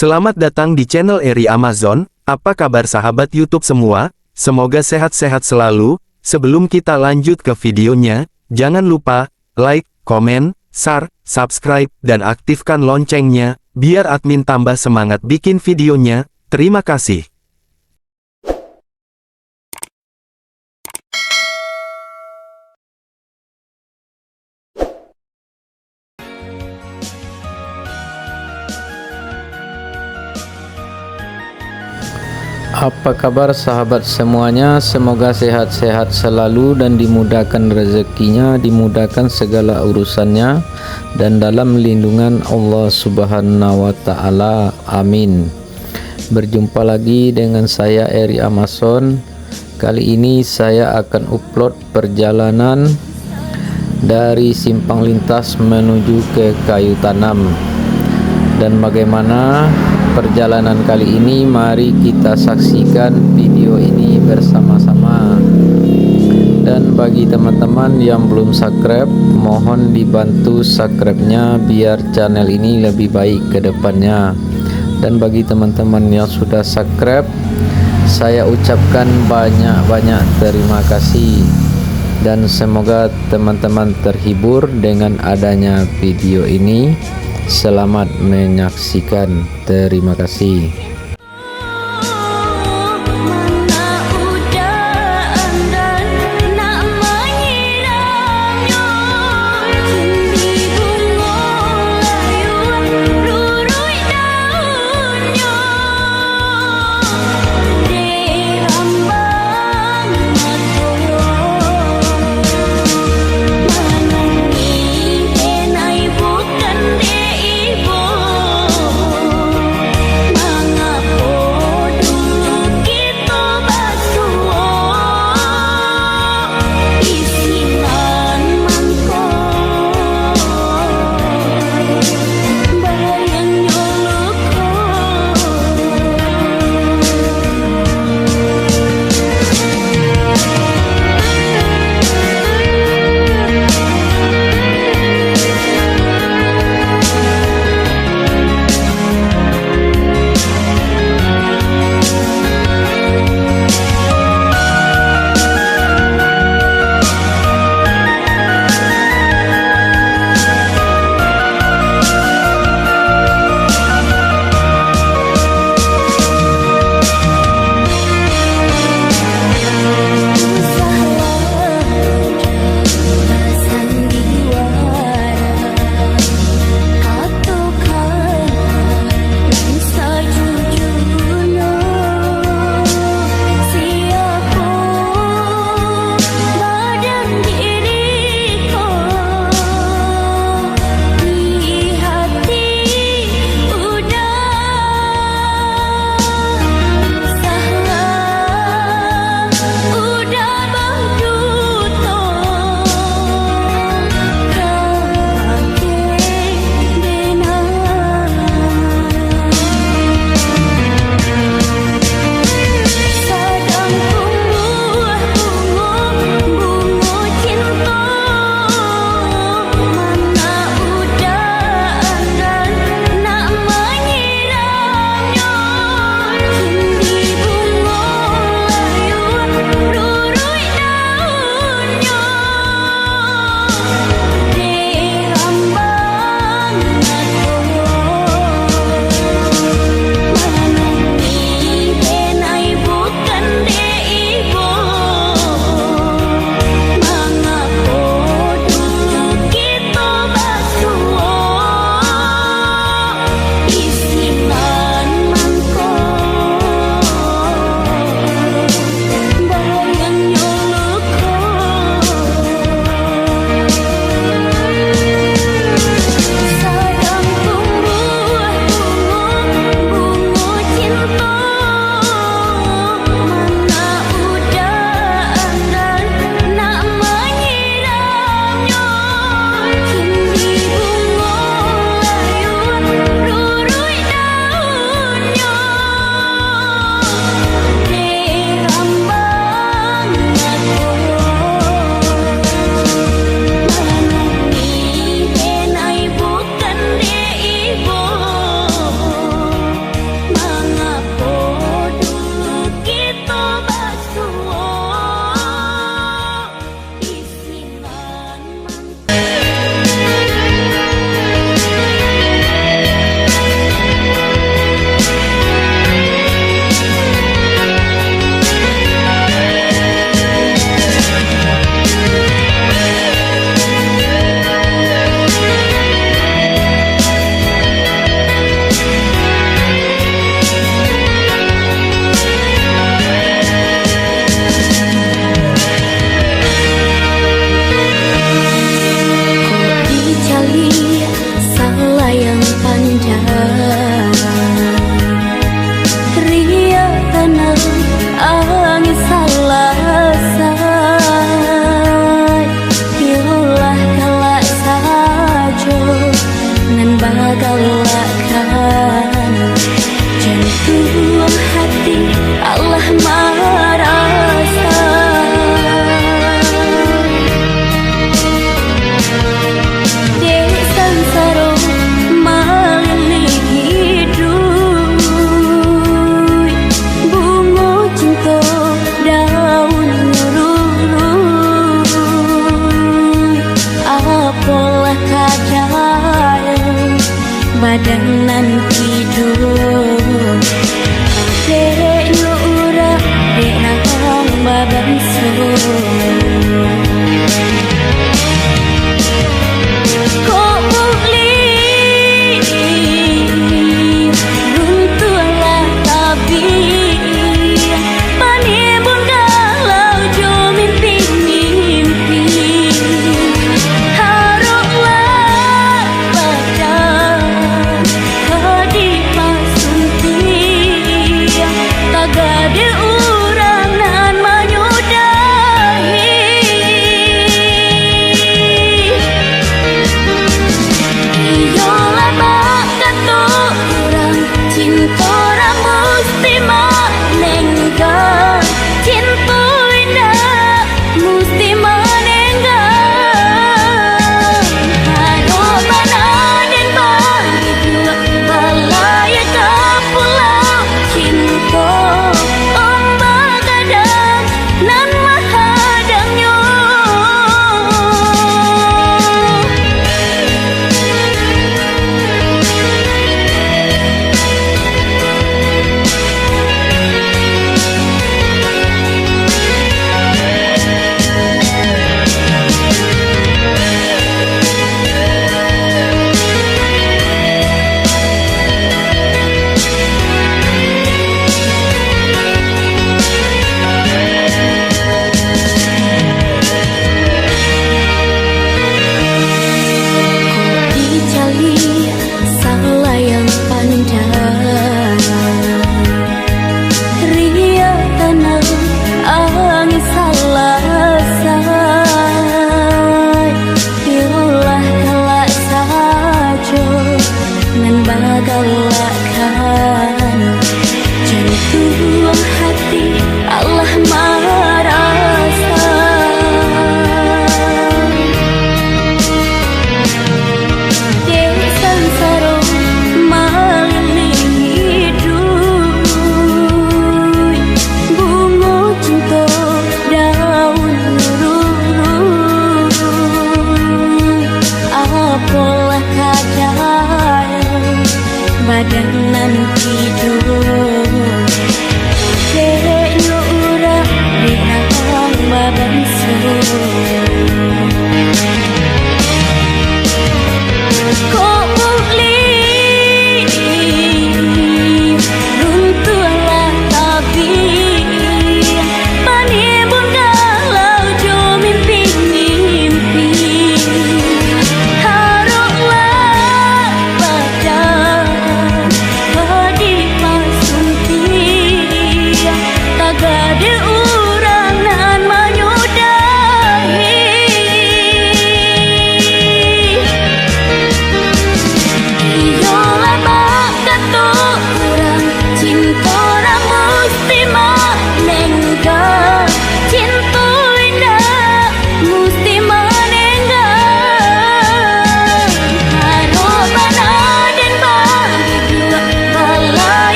Selamat datang di channel Eri Amazon. Apa kabar sahabat YouTube semua? Semoga sehat-sehat selalu. Sebelum kita lanjut ke videonya, jangan lupa like, komen, share, subscribe, dan aktifkan loncengnya, biar admin tambah semangat bikin videonya. Terima kasih. Apa kabar sahabat semuanya? Semoga sehat-sehat selalu dan dimudahkan rezekinya, dimudahkan segala urusannya, dan dalam lindungan Allah Subhanahu wa Ta'ala. Amin. Berjumpa lagi dengan saya Eri Amazon. Kali ini saya akan upload perjalanan dari Simpang Lintas menuju ke Kayu Tanam. Dan bagaimana perjalanan kali ini, mari kita saksikan video ini bersama-sama. Dan bagi teman-teman yang belum subscribe, mohon dibantu subscribe-nya biar channel ini lebih baik ke depannya. Dan bagi teman-teman yang sudah subscribe, saya ucapkan banyak-banyak terima kasih. Dan semoga teman-teman terhibur dengan adanya video ini. Selamat menyaksikan. Terima kasih. Manga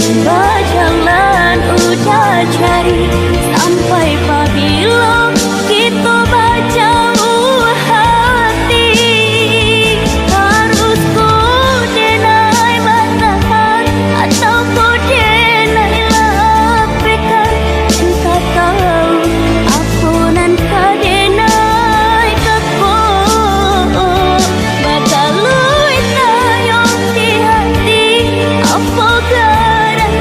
Berjalan udah cari sampai pabila kita berjauh hati. Harus ku denai bertahan atau ku denai lapikan. Engkau tahu ampunan kau denai kepo. Batalui tayong di hati apa garang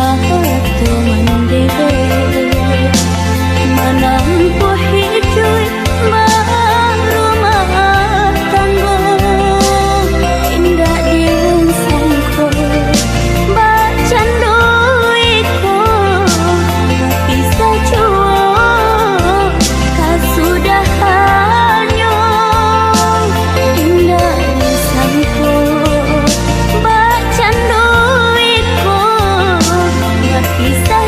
tu mandege manampu hijui rumah tanggo indah diunsangko bacandoiko bisa jua kasudahanyo indah diunsangko bacandoiko bisa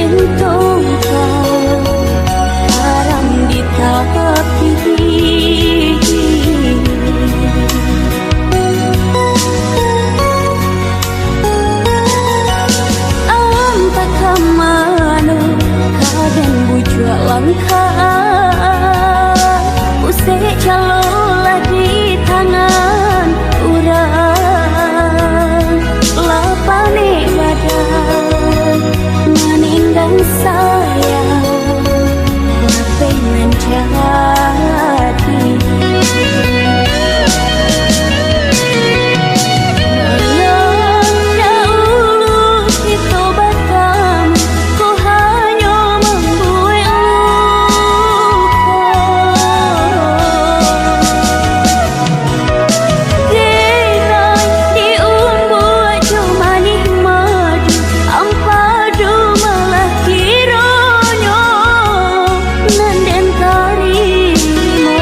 entong kau karam di tapi ampa kamano kaden bujua langkah usai calola di tangan urang lapane badan meninggang sayang apa yang menjadi malam dahulu itu batang ku hanya membuat luka gerai diumbuat cuma nikmati ampadu malah kiranya nanden tarimo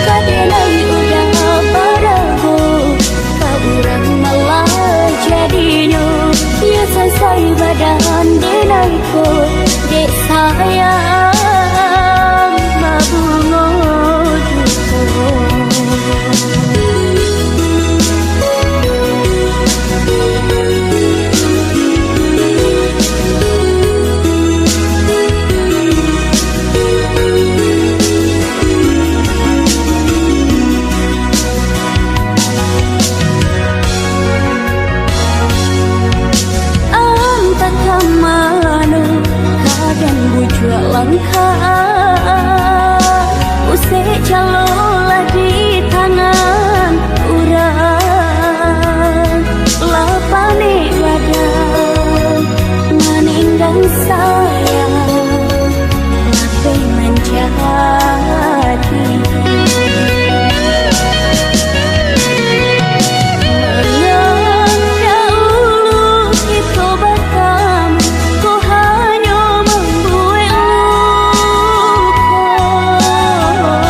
kadenai udah padaku kau urang malah jadinya ya selesai badan denaiku dek sayang mabungo amta kamano kadan bujua langkah usai calola di tangan urang lapane badan meninggang sayang apa yang menjadi malam dahulu itu batang ku hanya membuat luka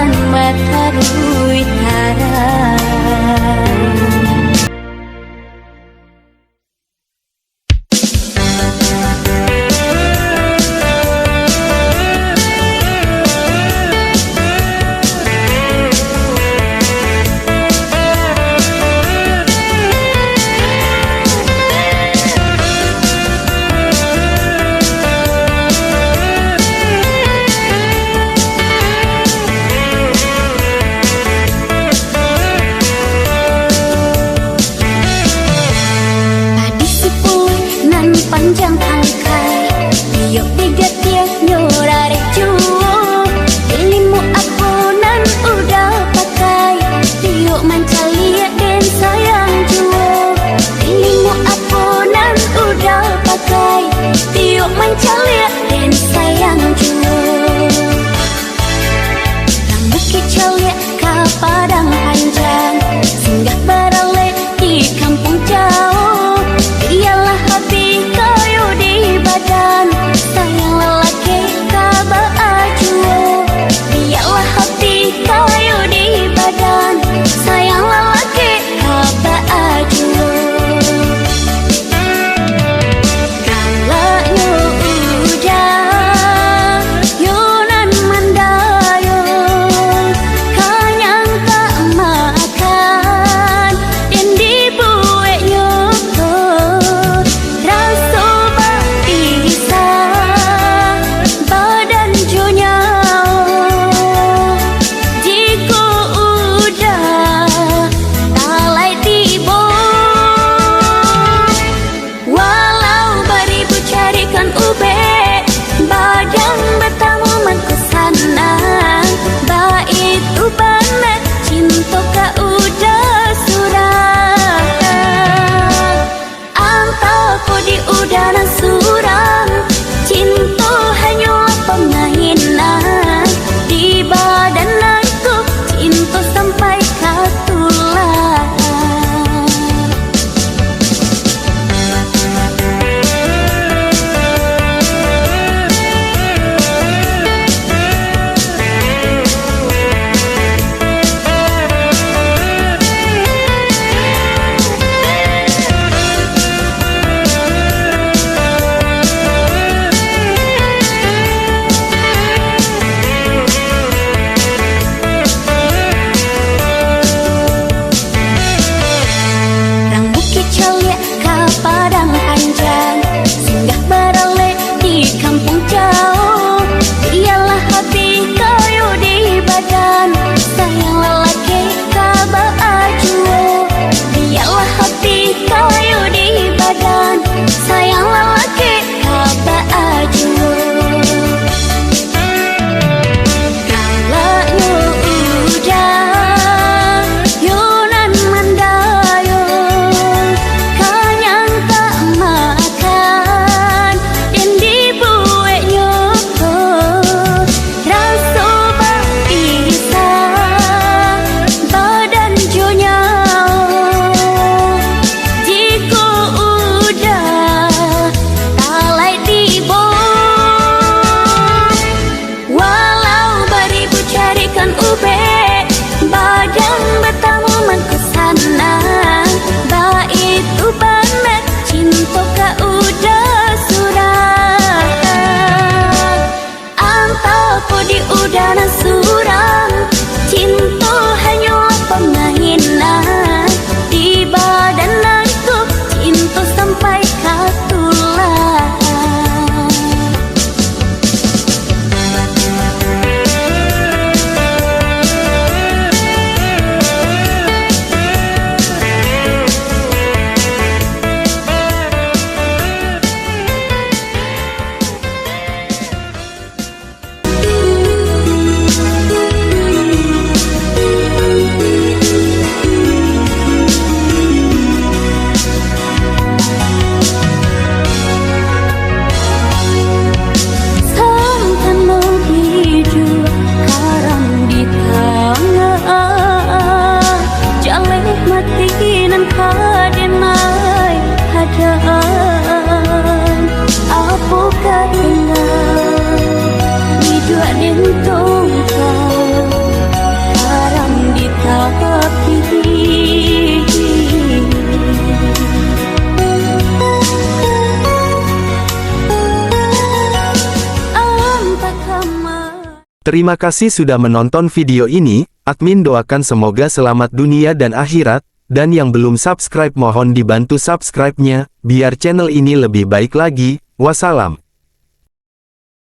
Yonan Batarui Tara. Panjang tangkai tiok tiga tiak nyorare juo ilimu aku nan udah pakai tiok mancalia dan sayang juo ilimu aku nan udah pakai tiok mancalia dan sayang juo rambut kecalia ke padang panjang singgah berale di kampung jauh ialah hati kayu di badan sayang lelaki kaba ajuo biarlah hati kayu di badan sayang lelaki kaba ajuo kalanya udah yonan mandayo kanyang tak makan dan dibuat nyoko raso bisa badan junyao jika udah talai tibo walau beribu carikan ube badan bertamu mengkesana bait uban cinta ka udah surah antaku di udara surang cinta hanya pemainan di badan aku cinta sampai ke tulang rambut kecalia ke padang panjang singgah berale di kampung jauh ialah hati kayu di badan sayang lelaki kaba ajuo biarlah hati kayu di badan sayang lelaki kaba ajuo kalanya udah yonan mandayo kanyang tak makan dan dibuat nyoko raso bisa badan junyao jika udah talai tibo walau beribu carikan ube badan bertamu mengkesana bait uban cinta ka udah surah antaku di udara surang cinta hanya pemainan di badan aku cinta sampai ke tulang Terima kasih sudah menonton video ini, admin doakan semoga selamat dunia dan akhirat, dan yang belum subscribe mohon dibantu subscribe-nya, biar channel ini lebih baik lagi. Wassalam.